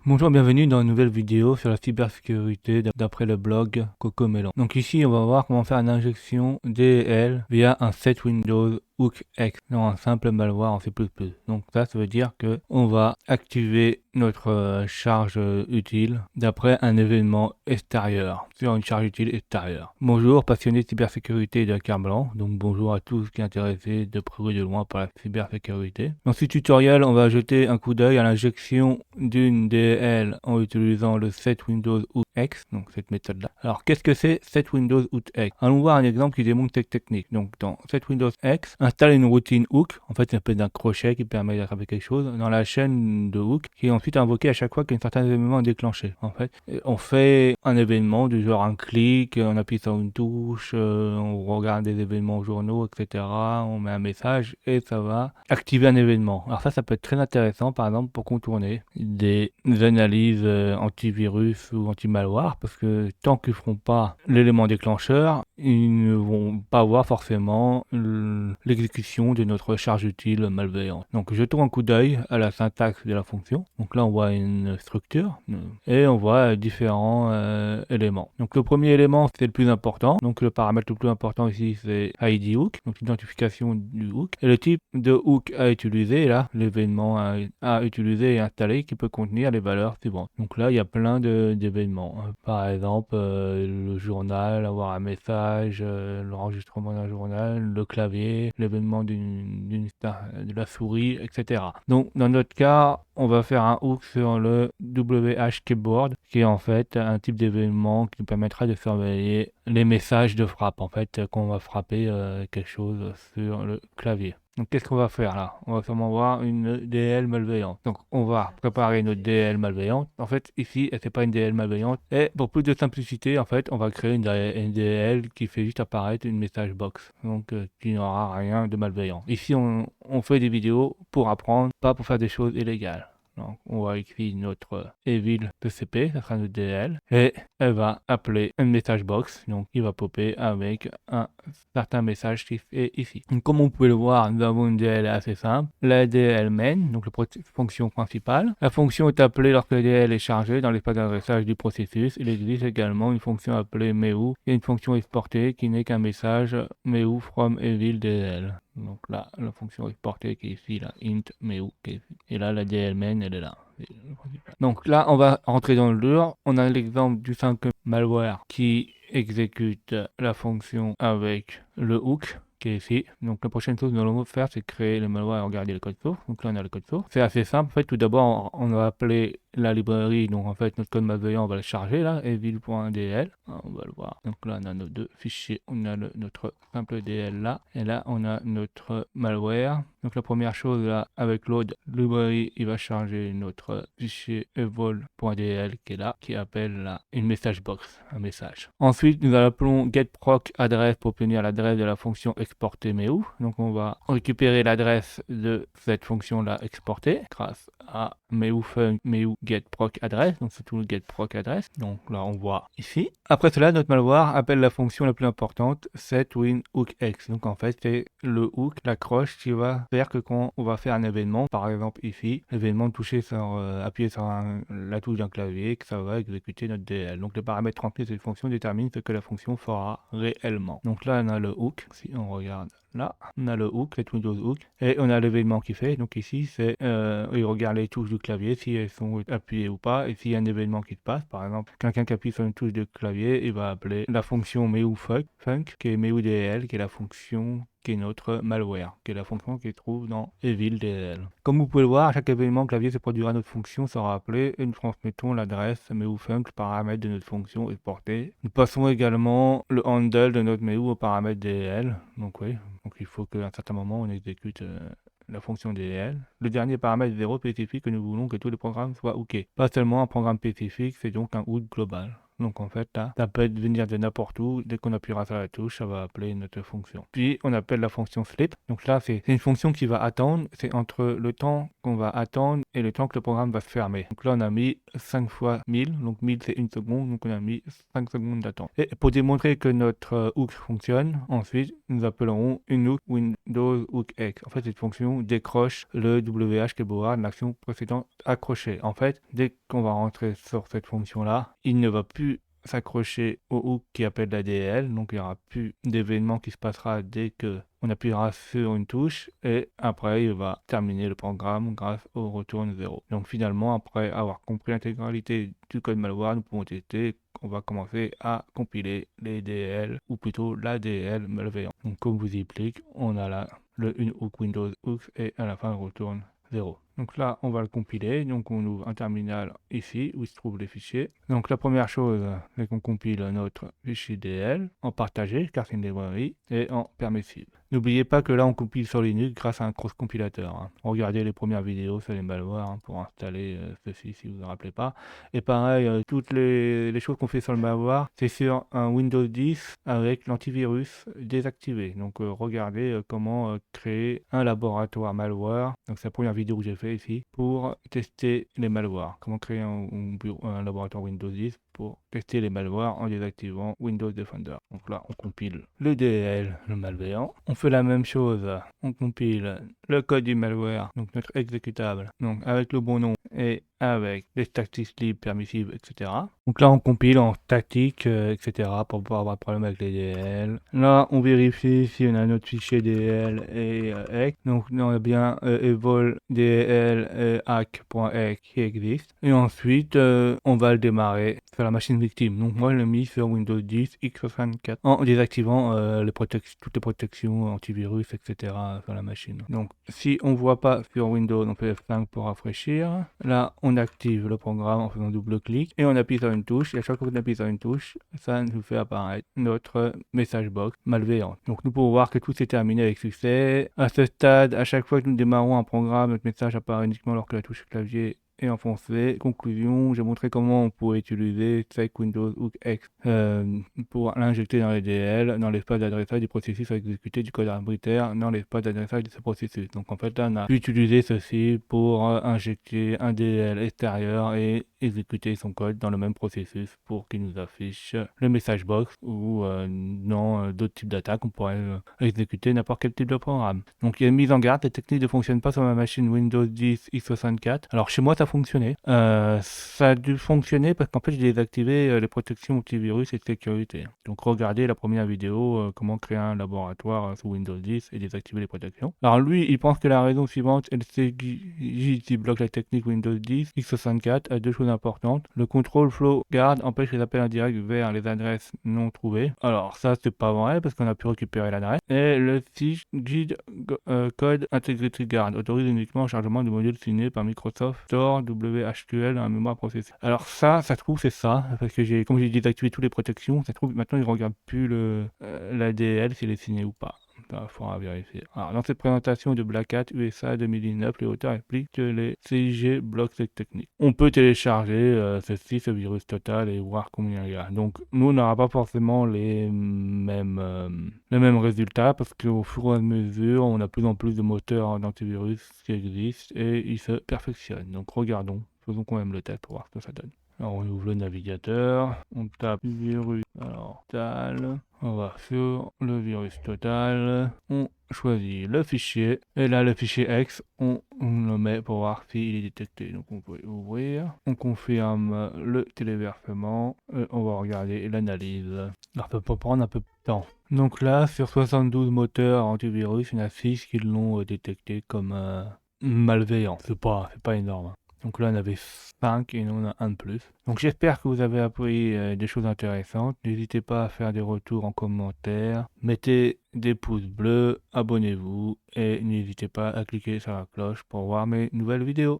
Bonjour, bienvenue dans une nouvelle vidéo sur la cybersécurité d'après le blog Cocomelon. Donc ici, on va voir comment faire une injection DLL via un set Windows Hook X dans un simple malware en C++. Donc ça veut dire que on va activer notre charge utile d'après un événement extérieur, sur une charge utile extérieure. Bonjour, passionnés de cybersécurité et de hacker blanc. Donc bonjour à tous qui sont intéressés de près ou de loin par la cybersécurité. Dans ce tutoriel, on va jeter un coup d'œil à l'injection d'une DL en utilisant le set Windows Hook X, donc cette méthode-là. Alors qu'est-ce que c'est set Windows Hook X? Allons voir un exemple qui démontre cette technique. Donc dans set Windows X, installe une routine hook, en fait c'est un peu d'un crochet qui permet d'attraper quelque chose, dans la chaîne de hook, qui est ensuite invoquée à chaque fois qu'un certain événement est déclenché. En fait, on fait un événement du genre un clic, on appuie sur une touche, on regarde des événements journaux, etc. On met un message et ça va activer un événement. Alors ça peut être très intéressant par exemple pour contourner des analyses antivirus ou anti-malware, parce que tant qu'ils ne feront pas l'élément déclencheur, ils ne vont pas voir forcément l'exécution de notre charge utile malveillante. Donc jetons un coup d'œil à la syntaxe de la fonction. Donc là on voit une structure et on voit différents éléments. Donc le premier élément c'est le plus important. Donc le paramètre le plus important ici c'est ID hook, donc l'identification du hook. Et le type de hook à utiliser, là l'événement à utiliser et installer qui peut contenir les valeurs suivantes. Donc là il y a plein d'événements. Par exemple le journal, avoir un message, l'enregistrement d'un journal, le clavier, l'événement de la souris, etc. Donc dans notre cas, on va faire un hook sur le WH Keyboard, qui est en fait un type d'événement qui nous permettra de surveiller les messages de frappe, en fait, qu'on va frapper quelque chose sur le clavier. Donc qu'est-ce qu'on va faire là? On va sûrement voir une DL malveillante. Donc on va préparer notre DL malveillante. En fait ici, c'est pas une DL malveillante. Et pour plus de simplicité, en fait, on va créer une DL qui fait juste apparaître une message box. Donc qui n'aura rien de malveillant. Ici on fait des vidéos pour apprendre, pas pour faire des choses illégales. Donc, on voit ici notre Evil PCP, ça sera notre DL, et elle va appeler un message box, donc il va popper avec un certain message qui est ici. Donc, comme vous pouvez le voir, nous avons une DL assez simple, la DL main, donc la fonction principale. La fonction est appelée lorsque la DL est chargée dans l'espace d'adressage du processus. Il existe également une fonction appelée MEU, et une fonction exportée qui n'est qu'un message MEU from Evil DL. Donc là, la fonction exportée qui est ici, la int MEU, qui est ici. Et là, la DL main, elle est là. Donc là, on va rentrer dans le dur. On a l'exemple du simple malware qui exécute la fonction avec le hook qui est ici. Donc la prochaine chose que nous allons faire, c'est créer le malware et regarder le code source. Donc là, on a le code source. C'est assez simple. En fait, tout d'abord, on va appeler la librairie. Donc en fait, notre code malveillant, on va le charger là, evil.dl. On va le voir. Donc là, on a nos deux fichiers. On a notre simple DL là. Et là, on a notre malware. Donc la première chose là, avec load librairie, il va charger notre fichier evol.dl qui est là, qui appelle là une message box, un message. Ensuite, nous appelons getProc address pour obtenir l'adresse de la fonction exporter MEU. Donc on va récupérer l'adresse de cette fonction là exportée grâce à MEU getProc address. Donc c'est tout le getProc address. Donc là on voit ici. Après cela, notre malware appelle la fonction la plus importante, setWinHookX. Donc en fait c'est le hook, l'accroche qui va faire que quand on va faire un événement, par exemple ici, l'événement touché sur appuyer sur la touche d'un clavier, que ça va exécuter notre DL. Donc le paramètre rempli de cette fonction détermine ce que la fonction fera réellement. Donc là on a le hook, si on regarde là, on a le hook, set Windows Hook, et on a l'événement qui fait. Donc ici, c'est il regarde les touches du clavier, si elles sont appuyées ou pas, et s'il y a un événement qui se passe, par exemple, quelqu'un qui appuie sur une touche de clavier, il va appeler la fonction MEUFUNC, qui est MEUDL, qui est la fonction qui est notre malware, qui est la fonction qui se trouve dans EvilDL. Comme vous pouvez le voir, à chaque événement clavier se produira notre fonction sera appelée et nous transmettons l'adresse MEUFUNC, paramètre de notre fonction exportée. Nous passons également le handle de notre MEU au paramètre DL. Donc oui, donc il faut qu'à un certain moment on exécute la fonction DL. Le dernier paramètre 0 spécifique que nous voulons que tous les programmes soient hookés. Pas seulement un programme spécifique, c'est donc un hook global. Donc en fait là, ça peut venir de n'importe où. Dès qu'on appuiera sur la touche, ça va appeler notre fonction. Puis on appelle la fonction sleep. Donc là, c'est une fonction qui va attendre. C'est entre le temps qu'on va attendre et le temps que le programme va se fermer. Donc là, on a mis 5 fois 1000. Donc 1000 c'est 1 seconde. Donc on a mis 5 secondes d'attente. Et pour démontrer que notre hook fonctionne, ensuite nous appellerons une hook Windows hook X. En fait, cette fonction décroche le WH keyboard de l'action précédente accrochée. En fait, dès qu'on va rentrer sur cette fonction-là, il ne va plus s'accrocher au hook qui appelle la DL, donc il n'y aura plus d'événement qui se passera dès que on appuiera sur une touche et après il va terminer le programme grâce au retourne 0. Donc finalement, après avoir compris l'intégralité du code malware, nous pouvons tester. On va commencer à compiler les DL ou plutôt la DL malveillante. Donc comme vous y cliquez, on a là le une hook Windows hook et à la fin on retourne 0. Donc là, on va le compiler. Donc on ouvre un terminal ici où se trouvent les fichiers. Donc la première chose, c'est qu'on compile notre fichier DL en partagé, car c'est une librairie, et en permissive. N'oubliez pas que là, on compile sur Linux grâce à un cross-compilateur. Regardez les premières vidéos sur les malwares pour installer ceci si vous ne vous rappelez pas. Et pareil, toutes les choses qu'on fait sur le malware, c'est sur un Windows 10 avec l'antivirus désactivé. Donc regardez comment créer un laboratoire malware. Donc c'est la première vidéo que j'ai fait ici pour tester les malwares. Comment créer un laboratoire Windows 10 pour tester les malwares en désactivant Windows Defender. Donc là, on compile le DLL, le malveillant. On fait la même chose, on compile le code du malware, donc notre exécutable, donc avec le bon nom et avec les statistiques libres, permissives, etc. Donc là, on compile en statique, etc. pour pas avoir de problème avec les DL. Là, on vérifie si on a notre fichier DL et EC. Donc, on a bien evol DL et hack.exe qui existe. Et ensuite, on va le démarrer sur la machine victime. Donc, moi, je l'ai mis sur Windows 10 x64 en désactivant toutes les protections antivirus, etc. sur la machine. Donc, si on voit pas sur Windows, on fait F5 pour rafraîchir. Là, on active le programme en faisant double-clic et on appuie sur une touche. Et à chaque fois qu'on appuie sur une touche, ça nous fait apparaître notre message box malveillante. Donc, nous pouvons voir que tout s'est terminé avec succès. À ce stade, à chaque fois que nous démarrons un programme, notre message apparaît uniquement lorsque la touche clavier et enfoncé. Conclusion, j'ai montré comment on pourrait utiliser Fake Windows Hook X pour l'injecter dans les DL, dans l'espace d'adressage du processus à exécuter du code arbitraire dans l'espace d'adressage de ce processus. Donc en fait, là, on a pu utiliser ceci pour injecter un DL extérieur et exécuter son code dans le même processus pour qu'il nous affiche le message box ou dans d'autres types d'attaques, on pourrait exécuter n'importe quel type de programme. Donc il y a une mise en garde, cette technique ne fonctionne pas sur ma machine Windows 10 x64. Alors chez moi ça fonctionnait. Ça a dû fonctionner parce qu'en fait j'ai désactivé les protections antivirus et de sécurité. Donc regardez la première vidéo, comment créer un laboratoire sous Windows 10 et désactiver les protections. Alors lui il pense que la raison suivante, LCJ qui bloque la technique Windows 10 x64 a deux choses importantes. Le control flow guard empêche les appels indirects vers les adresses non trouvées. Alors ça c'est pas vrai parce qu'on a pu récupérer l'adresse. Et le CGID code integrity guard autorise uniquement le chargement de modules signés par Microsoft Store WHQL dans la mémoire processée. Alors ça se trouve c'est ça parce que comme j'ai désactivé toutes les protections, ça se trouve maintenant il regarde plus l'ADL s'il est signé ou pas. Il faudra vérifier. Alors, dans cette présentation de Black Hat USA 2019, les auteurs expliquent que les CIG bloquent cette technique. On peut télécharger ce virus total et voir combien il y a. Donc, nous, on n'aura pas forcément les mêmes résultats parce qu'au fur et à mesure, on a de plus en plus de moteurs d'antivirus qui existent et ils se perfectionnent. Donc, regardons, faisons quand même le test pour voir ce que ça donne. Alors on ouvre le navigateur, on tape virus, alors total, on va sur le virus total, on choisit le fichier, et là le fichier X, on le met pour voir s'il est détecté. Donc on peut ouvrir, on confirme le téléversement, et on va regarder l'analyse. Alors ça peut prendre un peu de temps. Donc là, sur 72 moteurs antivirus, il y en a 6 qui l'ont détecté comme malveillant. C'est pas énorme. Donc là, on avait 5 et nous, on a un de plus. Donc j'espère que vous avez appris des choses intéressantes. N'hésitez pas à faire des retours en commentaire. Mettez des pouces bleus, abonnez-vous et n'hésitez pas à cliquer sur la cloche pour voir mes nouvelles vidéos.